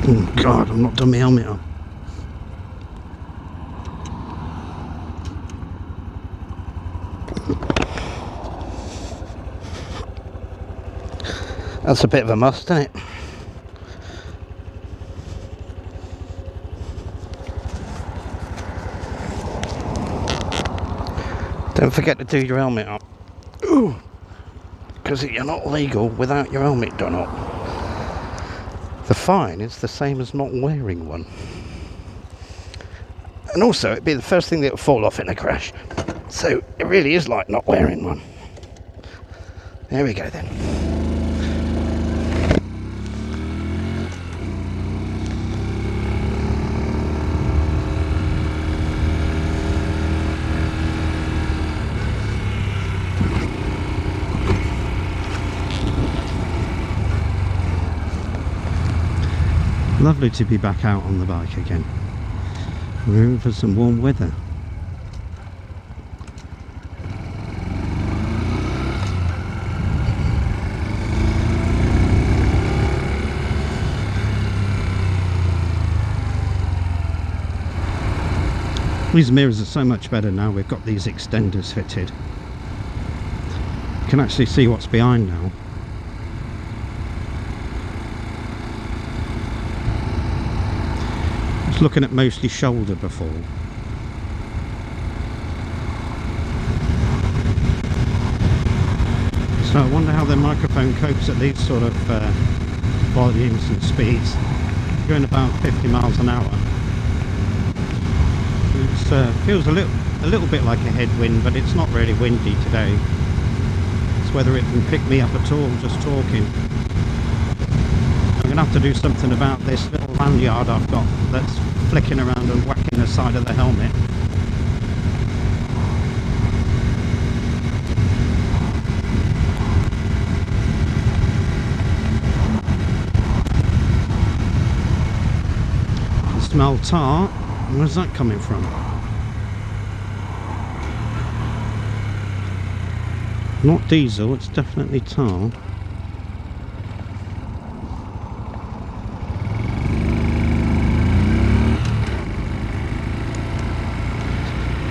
Oh God, I've not done my helmet on. That's a bit of a must, isn't it? Don't forget to do your helmet up. Because you're not legal without your helmet done up. The fine is the same as not wearing one. And also, it'd be the first thing that would fall off in a crash. So, it really is like not wearing one. There we go then. Lovely to be back out on the bike again. We're in for some warm weather. These mirrors are so much better now. We've got these extenders fitted. You can actually see what's behind now. Looking at mostly shoulder before. So I wonder how the microphone copes at these sort of volumes and speeds. Going about 50 miles an hour. It feels a little bit like a headwind, but it's not really windy today. It's whether it can pick me up at all just talking. I'm going to have to do something about this little lanyard I've got that's flicking around and whacking the side of the helmet. I smell tar. Where's that coming from? Not diesel, it's definitely tar.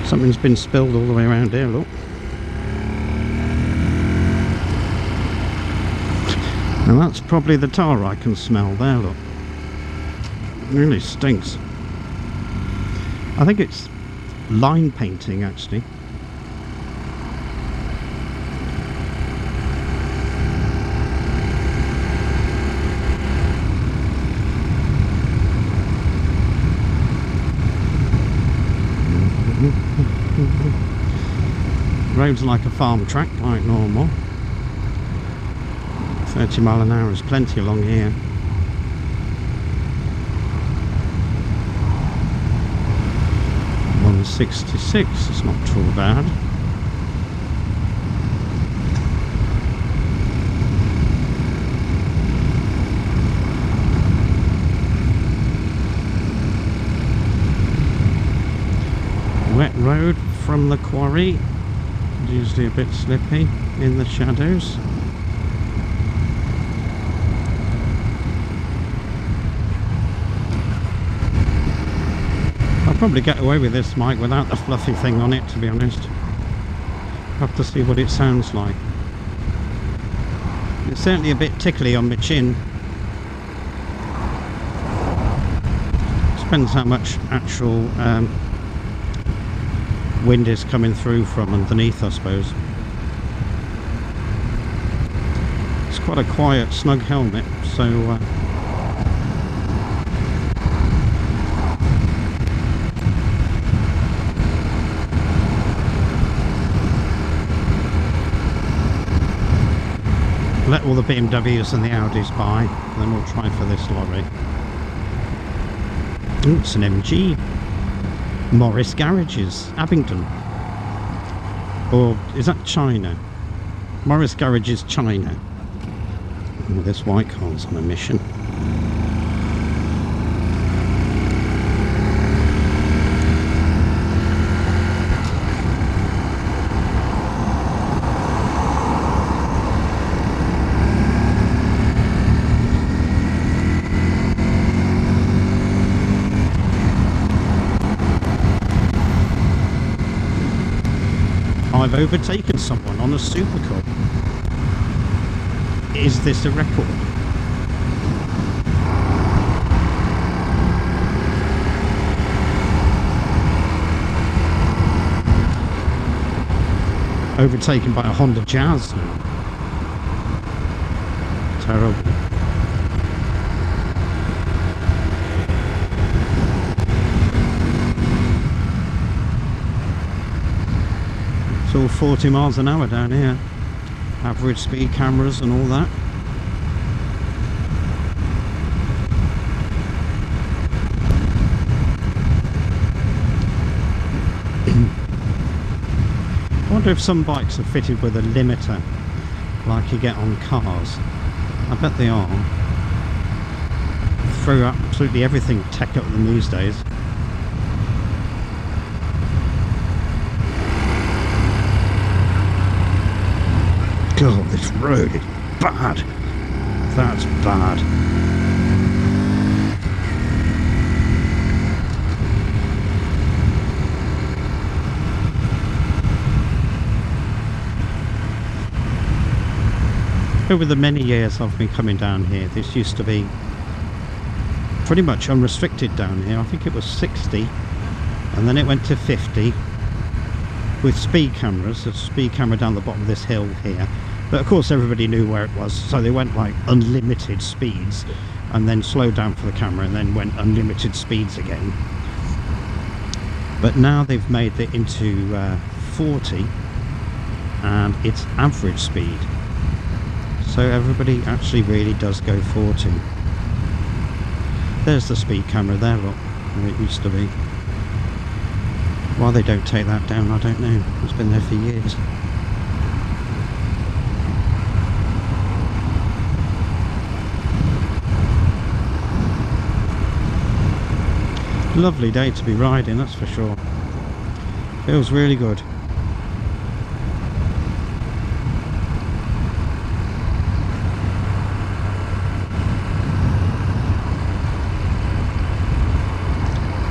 Something's been spilled all the way around here, look. Now that's probably the tar I can smell there, look. It really stinks. I think it's line painting, actually. Road's like a farm track, like normal. 30 mile an hour is plenty along here. .166 is not too bad. Wet road from the quarry. Usually a bit slippy in the shadows. I'll probably get away with this mic without the fluffy thing on it, to be honest. Have to see what it sounds like. It's certainly a bit tickly on my chin. Depends how much actual wind is coming through from underneath, I suppose. It's quite a quiet, snug helmet, so let all the BMWs and the Audis by, and then we'll try for this lorry. Ooh, it's an MG. Morris Garages, Abingdon. Or is that China? Morris Garages, China. Oh, this white car's on a mission. overtaken someone on a Super Cub. Is this a record? Overtaken by a Honda Jazz now. Terrible. It's all 40 miles an hour down here. Average speed cameras and all that. I wonder if some bikes are fitted with a limiter like you get on cars. I bet they are. Throw absolutely everything tech up them these days. God, this road is bad. That's bad. Over the many years I've been coming down here, this used to be pretty much unrestricted down here. I think it was 60 and then it went to 50 with speed cameras. There's a speed camera down the bottom of this hill here, but of course everybody knew where it was, so they went like unlimited speeds and then slowed down for the camera and then went unlimited speeds again. But now they've made it into 40 and it's average speed. So everybody actually really does go 40. There's the speed camera there, look, where it used to be. Why they don't take that down, I don't know. It's been there for years. Lovely day to be riding, that's for sure. Feels really good.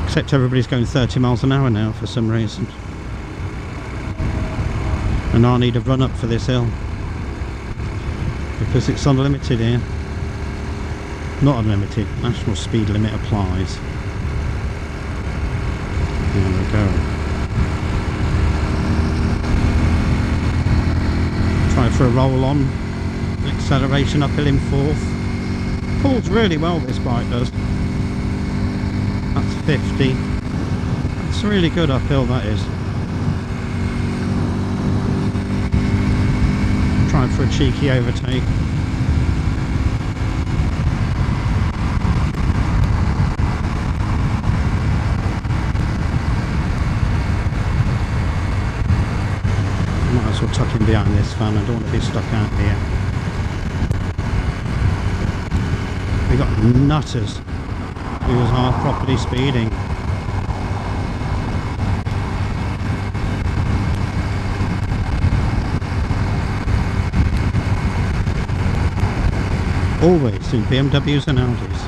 Except everybody's going 30 miles an hour now for some reason. And I need a run up for this hill because it's unlimited here. Not unlimited, national speed limit applies. There we go. Try for a roll on, acceleration uphill in fourth. Pulls really well, this bike does. That's 50. That's really good uphill, that is. Trying for a cheeky overtake. Might as well tuck in behind this van. I don't want to be stuck out here. We got nutters. He was half property speeding. Always in BMWs and Audis.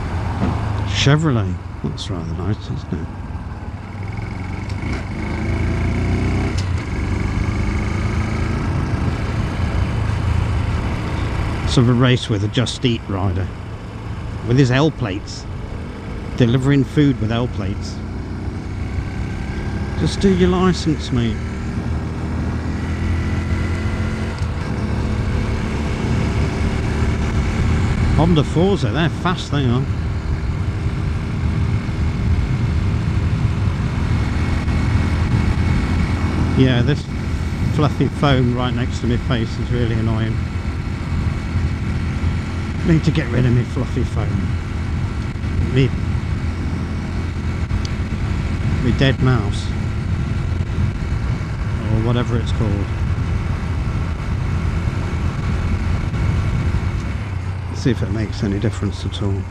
Chevrolet. That's rather nice, isn't it? Sort of a race with a Just Eat rider. With his L plates. Delivering food with L plates. Just do your license, mate. Honda Forza, they're fast, they are. Yeah, this fluffy foam right next to my face is really annoying. Need to get rid of my fluffy foam. Me dead mouse, or whatever it's called. Let's see if it makes any difference at all.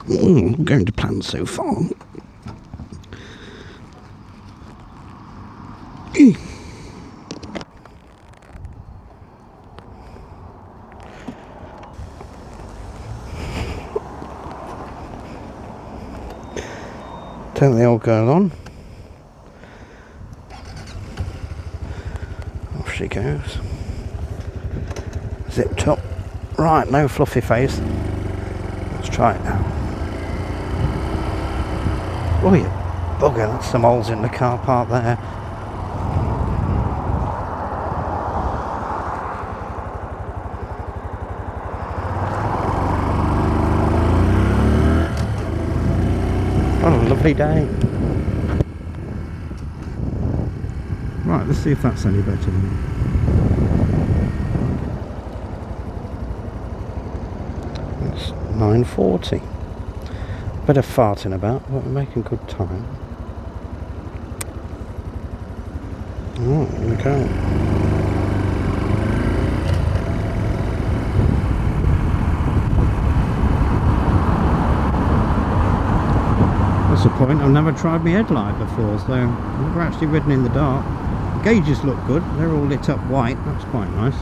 I'm going to plan so far. Turn the old girl on. Off she goes. Zipped up. Right, no fluffy face. Let's try it now. Oh, you bugger, that's some holes in the car park there. What a lovely day. Right, let's see if that's any better than that. That's 9:40. Bit of farting about, but we're making good time. Oh, here we go. That's the point. I've never tried my headlight before, so I've never actually ridden in the dark. Gauges look good. They're all lit up white. That's quite nice.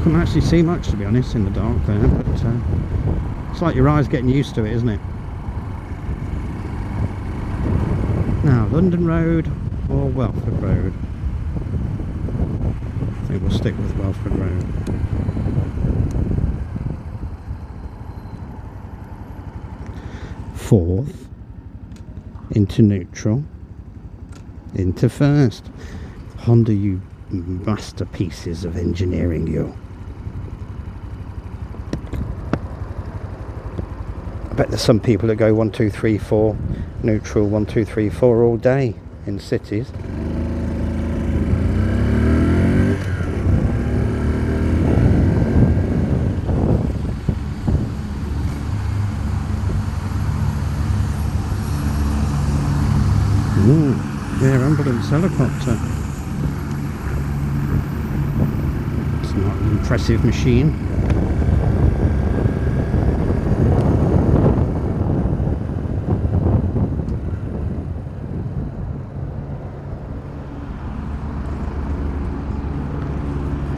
Couldn't actually see much, to be honest, in the dark there, but it's like your eyes getting used to it, isn't it? Now, London Road or Welford Road? I think we'll stick with Welford Road. Fourth, into neutral, into first. Honda, you masterpieces of engineering, you. I bet there's some people that go 1, 2, 3, 4 neutral, 1, 2, 3, 4 all day in cities. Yeah, ambulance helicopter. It's not an impressive machine.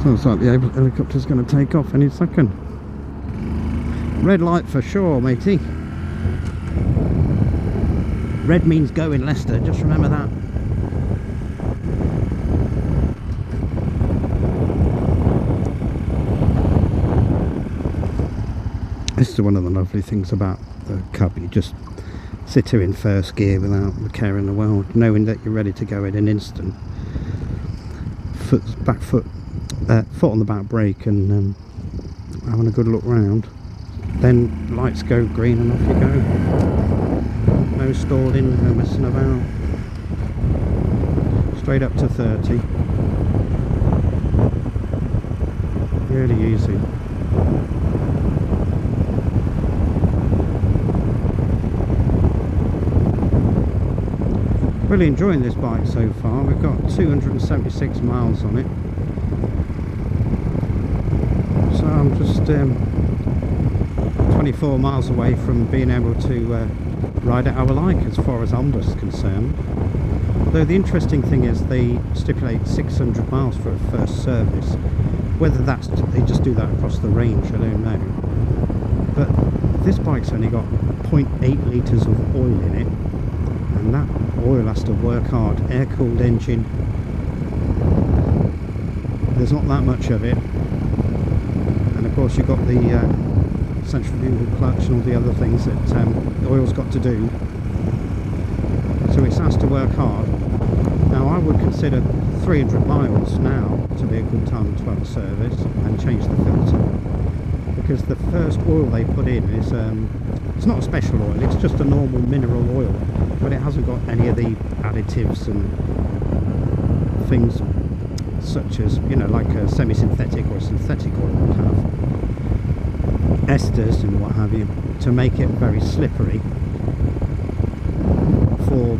Sounds like the helicopter's going to take off any second. Red light for sure, matey. Red means go in Leicester, just remember that. This is one of the lovely things about the Cub. You just sit here in first gear without a care in the world, knowing that you're ready to go in an instant. Foot on the back brake and having a good look round. Then lights go green and off you go. No stalling, no messing about. Straight up to 30. Really easy. Really enjoying this bike so far. We've got 276 miles on it. So I'm just 24 miles away from being able to ride it how I like as far as Honda's concerned. Although the interesting thing is they stipulate 600 miles for a first service. Whether that's they just do that across the range, I don't know. But this bike's only got 0.8 litres of oil in it, and that oil has to work hard. Air-cooled engine. There's not that much of it, and of course you've got the centrifugal clutch and all the other things that the oil's got to do, so it has to work hard. Now I would consider 300 miles now to be a good time to have a service and change the filter, because the first oil they put in is it's not a special oil, it's just a normal mineral oil, but it hasn't got any of the additives and things such as, you know, like a semi-synthetic or synthetic oil would have, esters and what have you, to make it very slippery for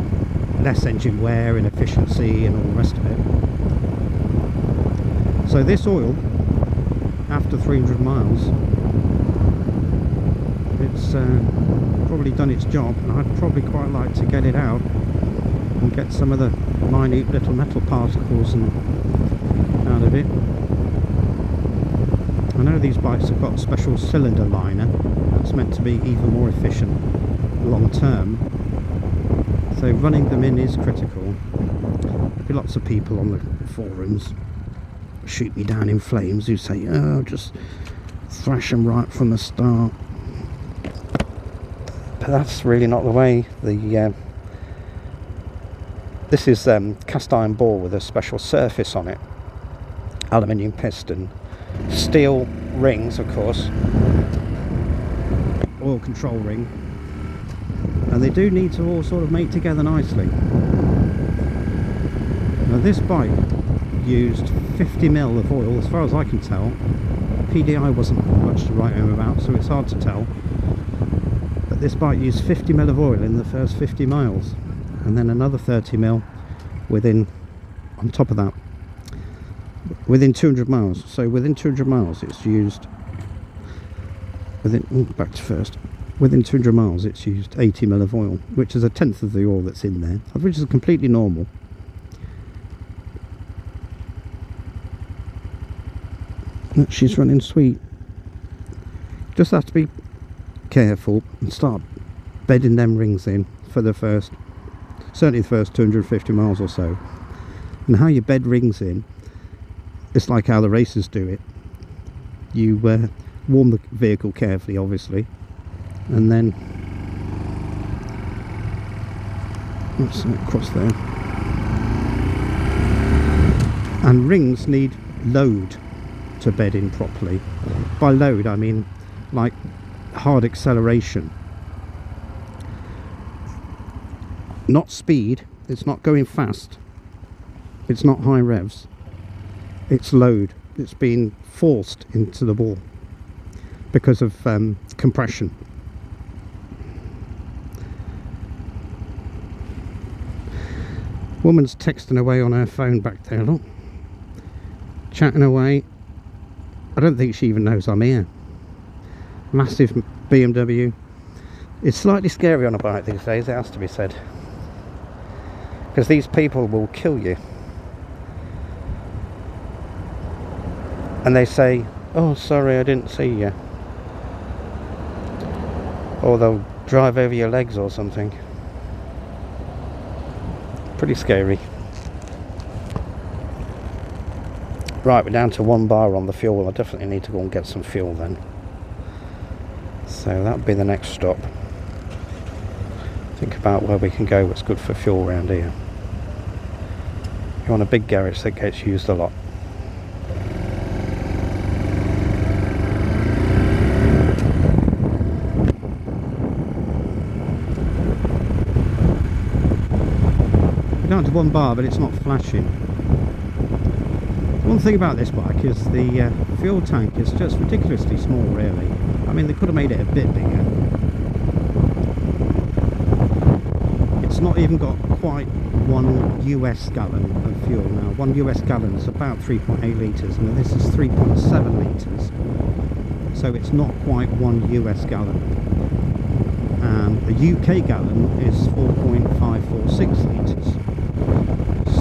less engine wear and efficiency and all the rest of it. So this oil, after 300 miles, it's probably done its job, and I'd probably quite like to get it out and get some of the minute little metal particles and out of it. I know these bikes have got a special cylinder liner that's meant to be even more efficient long term, so running them in is critical. There'll be lots of people on the forums shoot me down in flames who say, oh, just thrash them right from the start. But that's really not the way. This is cast iron ball with a special surface on it, aluminium piston, steel rings, of course, oil control ring, and they do need to all sort of mate together nicely. Now this bike used 50ml of oil, as far as I can tell. PDI wasn't much to write home about, so it's hard to tell, but this bike used 50ml of oil in the first 50 miles, and then another 30ml within, on top of that, within 200 miles. So within 200 miles it's used, back to first, within 200 miles it's used 80ml of oil, which is a tenth of the oil that's in there, which is completely normal. She's running sweet. Just have to be careful and start bedding them rings in for the first, certainly the first 250 miles or so. And how you bed rings in, it's like how the racers do it. You warm the vehicle carefully, obviously, and then what's that across there? And rings need load to bed in properly. By load I mean like hard acceleration, not speed. It's not going fast, it's not high revs, it's load. It's being forced into the ball because of compression. Woman's texting away on her phone back there, look, chatting away. I don't think she even knows I'm here. Massive BMW. It's slightly scary on a bike these days, it has to be said, because these people will kill you. And they say, oh sorry, I didn't see you. Or they'll drive over your legs or something. Pretty scary. Right, we're down to 1 bar on the fuel. I definitely need to go and get some fuel then. So that'll be the next stop. Think about where we can go, what's good for fuel around here. You want a big garage that gets used a lot. Down to 1 bar, but it's not flashing. One thing about this bike is the fuel tank is just ridiculously small, really. I mean, they could have made it a bit bigger. It's not even got quite 1 US gallon of fuel now. 1 US gallon is about 3.8 litres. Now this is 3.7 litres, so it's not quite 1 US gallon. And the UK gallon is 4.546 litres.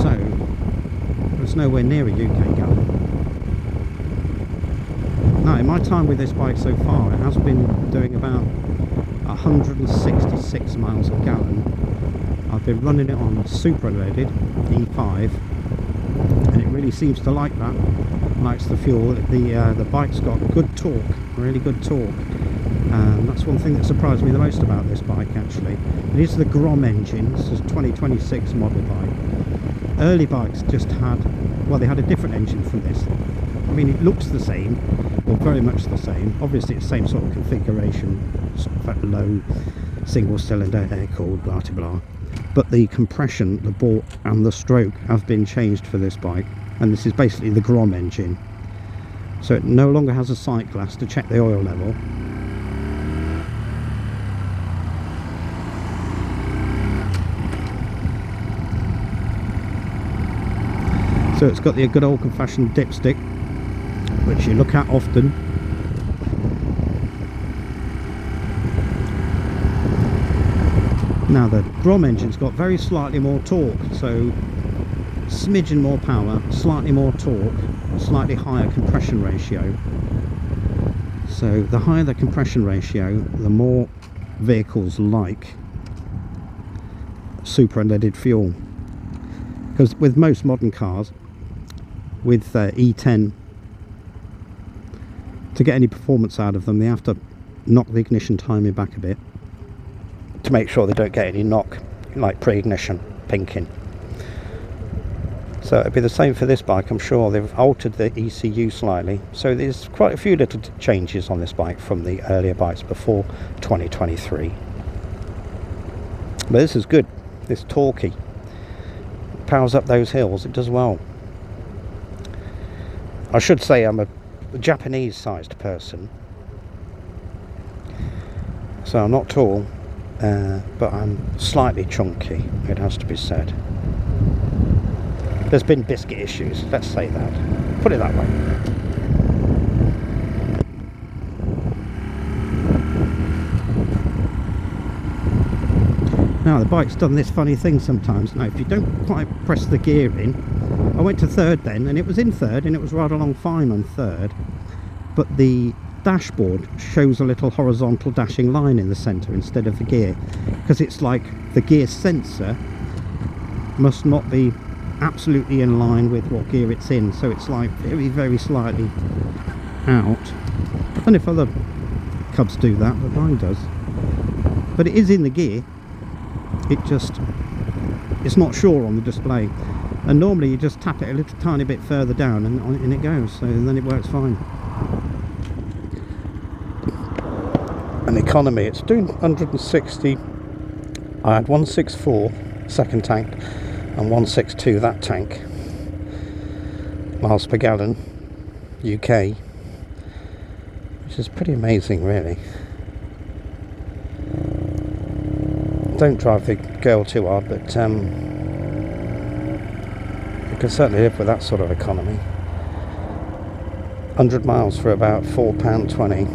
So it's nowhere near a UK gallon. Now, in my time with this bike so far, it has been doing about 166 miles a gallon. I've been running it on super unleaded E5, and it really seems to like that. Likes the fuel. The bike's got good torque, really good torque. And that's one thing that surprised me the most about this bike, actually. It is the Grom engine. This is a 2026 model bike. Early bikes just had, well, they had a different engine from this. I mean, it looks the same, or very much the same. Obviously it's the same sort of configuration, low single cylinder, air cooled, blah blah blah. But the compression, the bore and the stroke have been changed for this bike, and this is basically the Grom engine. So it no longer has a sight glass to check the oil level. So it's got the good old fashioned dipstick, which you look at often. Now the Grom engine's got very slightly more torque, so smidgen more power, slightly more torque, slightly higher compression ratio. So the higher the compression ratio, the more vehicles like super unleaded fuel. Because with most modern cars, with E10, to get any performance out of them, they have to knock the ignition timing back a bit to make sure they don't get any knock, like pre-ignition pinking. So it'd be the same for this bike. I'm sure they've altered the ECU slightly, so there's quite a few little changes on this bike from the earlier bikes before 2023. But this is good. It's torquey, powers up those hills. It does well. I should say I'm a Japanese sized person, so I'm not tall, but I'm slightly chunky, it has to be said. There's been biscuit issues, let's say that. Put it that way. Now the bike's done this funny thing sometimes. Now if you don't quite press the gear in, I went to third then, and it was in third and it was right along fine on third, but the dashboard shows a little horizontal dashing line in the centre instead of the gear, because it's like the gear sensor must not be absolutely in line with what gear it's in, so it's like very slightly out. I don't know if other Cubs do that, but mine does. But it is in the gear, it's not sure on the display, and normally you just tap it a little tiny bit further down and it goes, so then it works fine. And economy, it's doing 160. I had 164 second tank and 162 that tank miles per gallon UK, which is pretty amazing really. Don't drive the girl too hard, but you can certainly live with that sort of economy. 100 miles for about £4.20.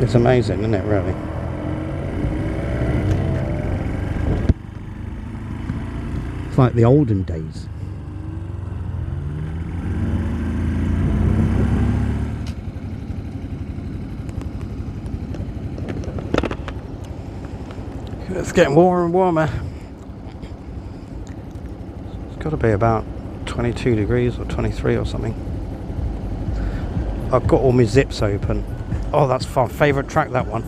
It's amazing, isn't it, really? It's like the olden days. It's getting warmer and warmer. It's got to be about 22 degrees or 23 or something. I've got all my zips open. Oh, that's my favourite track, that one.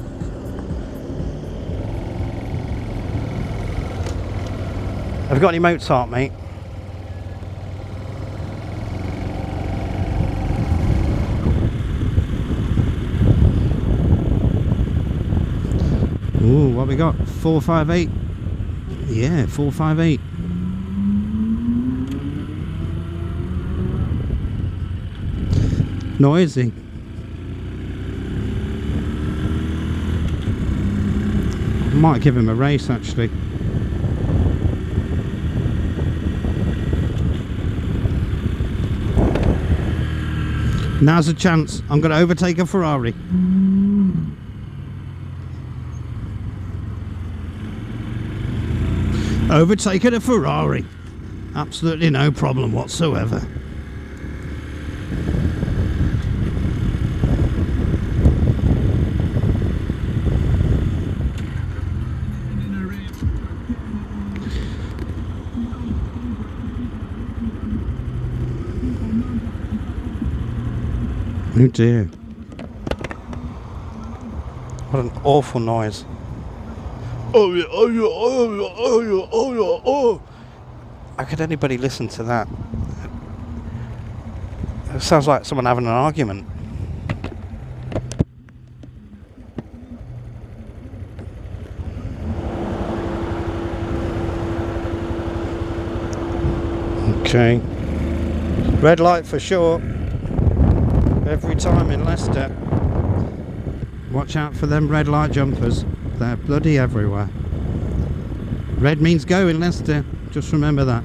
Have you got any Mozart, mate? Ooh, what we got? 458. Yeah, 458. Noisy. Might give him a race actually. Now's a chance. I'm going to overtake a Ferrari. Overtaking a Ferrari. Absolutely no problem whatsoever. Oh dear. What an awful noise. Oh yeah, oh yeah, oh yeah, oh yeah, oh yeah, oh. How could anybody listen to that? It sounds like someone having an argument. Okay. Red light for sure. Every time in Leicester. Watch out for them red light jumpers. They're bloody everywhere. Red means go in Leicester. Just remember that.